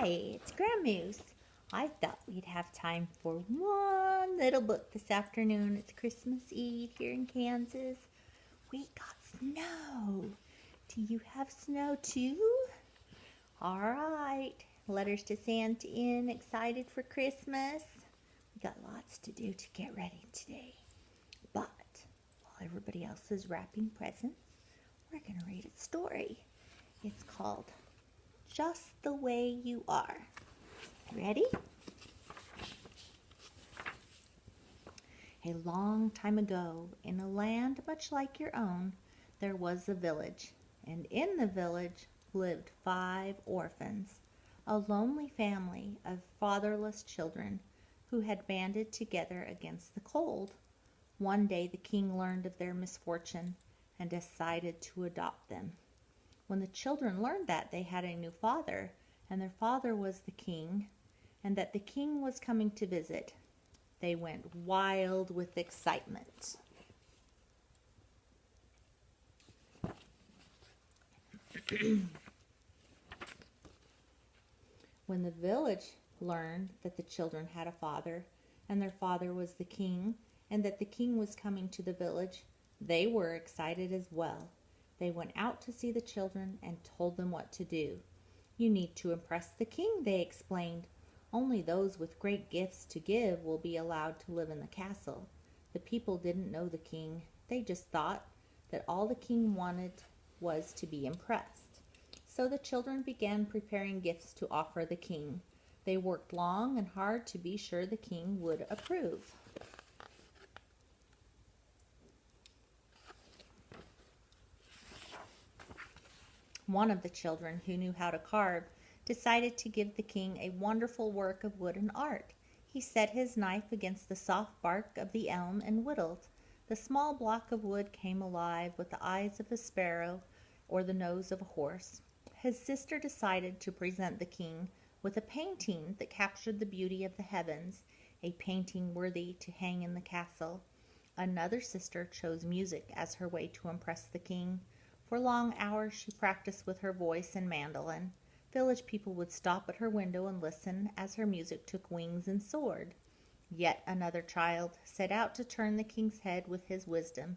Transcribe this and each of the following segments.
Hi, it's GramMoose. I thought we'd have time for one little book this afternoon. It's Christmas Eve here in Kansas. We got snow. Do you have snow too? All right. Letters to Santa in. Excited for Christmas? We got lots to do to get ready today. But while everybody else is wrapping presents, we're going to read a story. It's called Just the Way You Are. Ready? A long time ago, in a land much like your own, there was a village, and in the village lived 5 orphans, a lonely family of fatherless children who had banded together against the cold. One day the king learned of their misfortune and decided to adopt them. When the children learned that they had a new father, and their father was the king, and that the king was coming to visit, they went wild with excitement. When the village learned that the children had a father, and their father was the king, and that the king was coming to the village, they were excited as well. They went out to see the children and told them what to do. You need to impress the king, they explained. Only those with great gifts to give will be allowed to live in the castle. The people didn't know the king. They just thought that all the king wanted was to be impressed. So the children began preparing gifts to offer the king. They worked long and hard to be sure the king would approve. One of the children, who knew how to carve, decided to give the king a wonderful work of wood and art. He set his knife against the soft bark of the elm and whittled. The small block of wood came alive with the eyes of a sparrow or the nose of a horse. His sister decided to present the king with a painting that captured the beauty of the heavens, a painting worthy to hang in the castle. Another sister chose music as her way to impress the king. For long hours she practiced with her voice and mandolin. Village people would stop at her window and listen as her music took wings and soared. Yet another child set out to turn the king's head with his wisdom.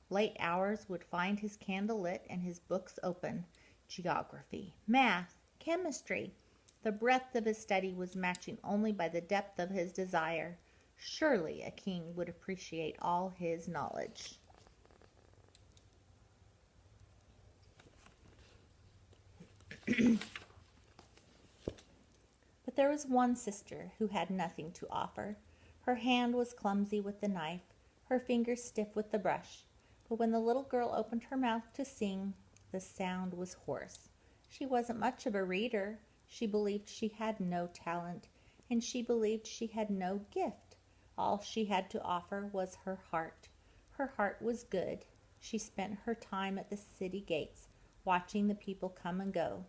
Late hours would find his candle lit and his books open. Geography, math, chemistry. The breadth of his study was matching only by the depth of his desire. Surely a king would appreciate all his knowledge. But there was one sister who had nothing to offer. Her hand was clumsy with the knife, her fingers stiff with the brush. But when the little girl opened her mouth to sing, the sound was hoarse. She wasn't much of a reader. She believed she had no talent, and she believed she had no gift. All she had to offer was her heart. Her heart was good. She spent her time at the city gates, watching the people come and go.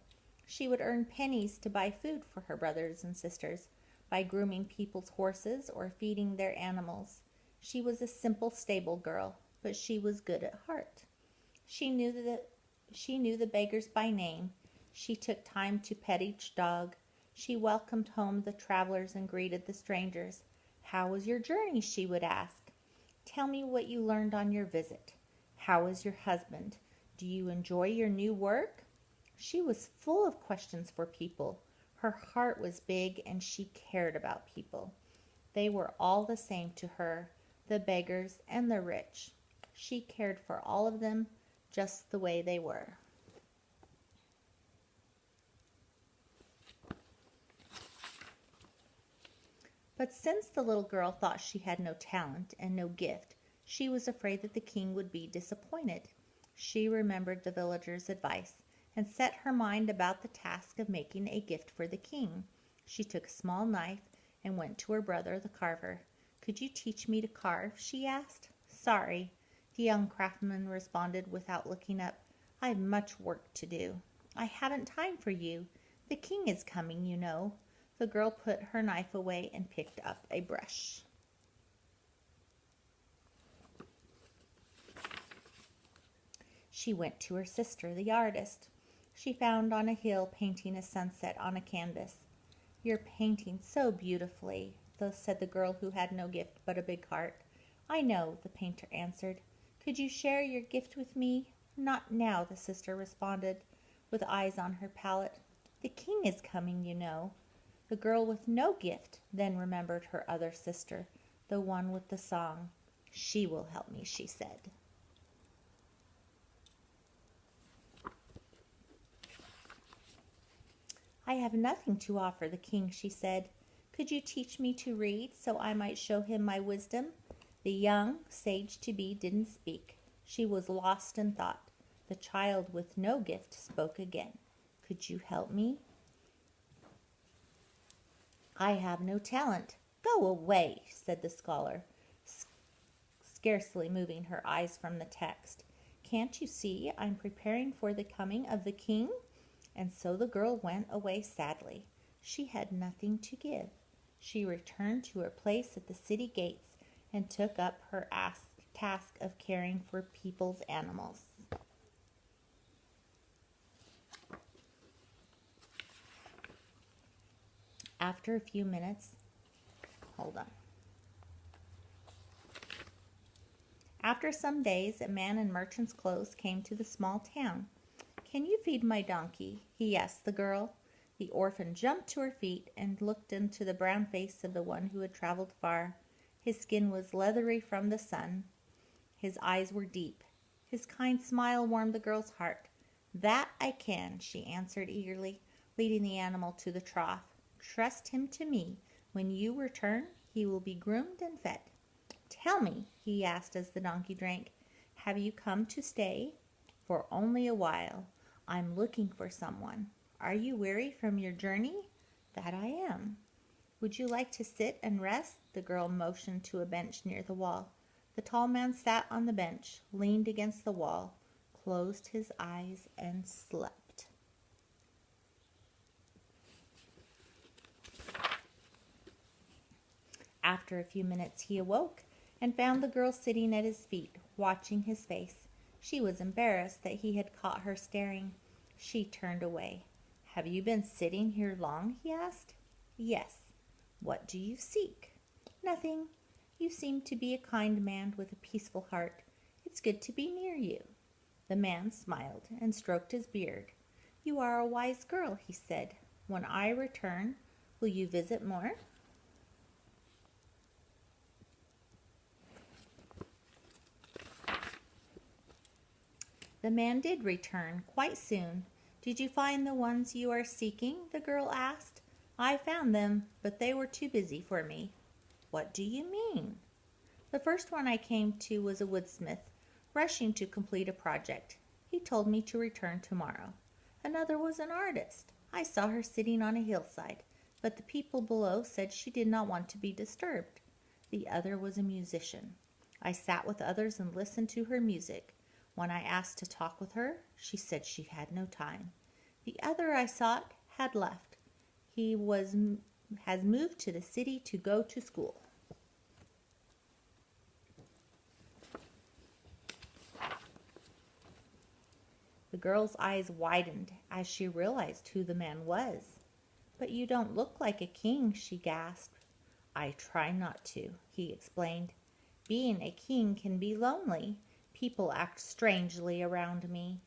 She would earn pennies to buy food for her brothers and sisters by grooming people's horses or feeding their animals. She was a simple stable girl, but she was good at heart. She knew the beggars by name. She took time to pet each dog. She welcomed home the travelers and greeted the strangers. "How was your journey?" she would ask. "Tell me what you learned on your visit. How is your husband? Do you enjoy your new work?" She was full of questions for people. Her heart was big and she cared about people. They were all the same to her, the beggars and the rich. She cared for all of them just the way they were. But since the little girl thought she had no talent and no gift, she was afraid that the king would be disappointed. She remembered the villagers' advice and set her mind about the task of making a gift for the king. She took a small knife and went to her brother, the carver. "Could you teach me to carve?" she asked. "Sorry," the young craftsman responded without looking up. "I've much work to do." "I haven't time for you. The king is coming, you know." The girl put her knife away and picked up a brush. She went to her sister, the artist. She found on a hill painting a sunset on a canvas. "You're painting so beautifully," said the girl who had no gift but a big heart. "I know," the painter answered. "Could you share your gift with me?" "Not now," the sister responded, with eyes on her palette. "The king is coming, you know." The girl with no gift then remembered her other sister, the one with the song. "She will help me," she said. "I have nothing to offer the king," she said. "Could you teach me to read so I might show him my wisdom?" The young sage-to-be didn't speak. She was lost in thought. The child with no gift spoke again. "Could you help me?" "I have no talent." "Go away," said the scholar, scarcely moving her eyes from the text. "Can't you see I'm preparing for the coming of the king?" And so the girl went away sadly. She had nothing to give. She returned to her place at the city gates and took up her task of caring for people's animals. After a few minutes, After some days, a man in merchant's clothes came to the small town. "Can you feed my donkey?" he asked the girl. The orphan jumped to her feet and looked into the brown face of the one who had traveled far. His skin was leathery from the sun. His eyes were deep. His kind smile warmed the girl's heart. "That I can," she answered eagerly, leading the animal to the trough. "Trust him to me. When you return, he will be groomed and fed." "Tell me," he asked as the donkey drank, "have you come to stay?" "For only a while. I'm looking for someone." "Are you weary from your journey?" "That I am." "Would you like to sit and rest?" The girl motioned to a bench near the wall. The tall man sat on the bench, leaned against the wall, closed his eyes, and slept. After a few minutes he awoke and found the girl sitting at his feet, watching his face. She was embarrassed that he had caught her staring. She turned away. "Have you been sitting here long?" he asked. "Yes." "What do you seek?" "Nothing. You seem to be a kind man with a peaceful heart. It's good to be near you." The man smiled and stroked his beard. "You are a wise girl," he said. "When I return, will you visit more?" The man did return, quite soon. "Did you find the ones you are seeking?" the girl asked. "I found them, but they were too busy for me." "What do you mean?" "The first one I came to was a woodsmith, rushing to complete a project. He told me to return tomorrow. Another was an artist. I saw her sitting on a hillside, but the people below said she did not want to be disturbed. The other was a musician. I sat with others and listened to her music. When I asked to talk with her, she said she had no time. The other I sought had left. He has moved to the city to go to school." The girl's eyes widened as she realized who the man was. "But you don't look like a king," she gasped. "I try not to," he explained. "Being a king can be lonely. People act strangely around me.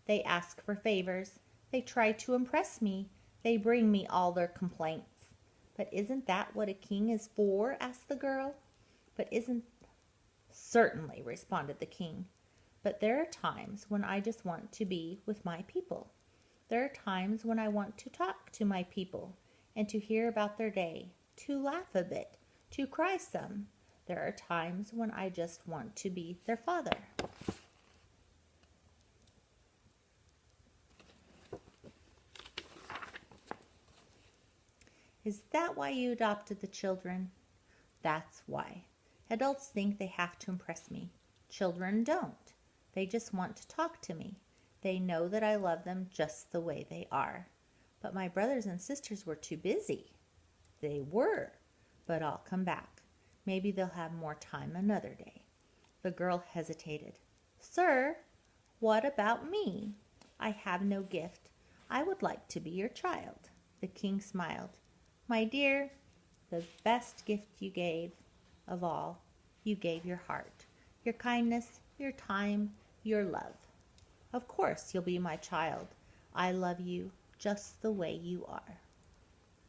They ask for favors. They try to impress me. They bring me all their complaints." "But isn't that what a king is for?" asked the girl. "Certainly," responded the king. "But there are times when I just want to be with my people. There are times when I want to talk to my people and to hear about their day, to laugh a bit, to cry some. There are times when I just want to be their father." "Is that why you adopted the children?" "That's why. Adults think they have to impress me. Children don't. They just want to talk to me. They know that I love them just the way they are." "But my brothers and sisters were too busy." "They were, but I'll come back. Maybe they'll have more time another day." The girl hesitated. "Sir, what about me? I have no gift. I would like to be your child." The king smiled. My dear, the best gift you gave of all, you gave your heart, your kindness, your time, your love. Of course you'll be my child. I love you just the way you are."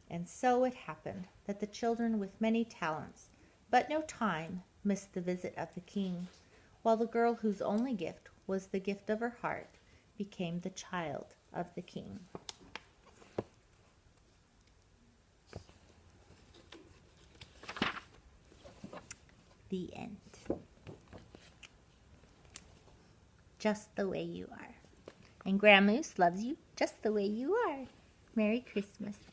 And so it happened that the children with many talents, but no time, missed the visit of the king, while the girl whose only gift was the gift of her heart became the child of the king. The end. Just the way you are. And GramMoose loves you just the way you are. Merry Christmas.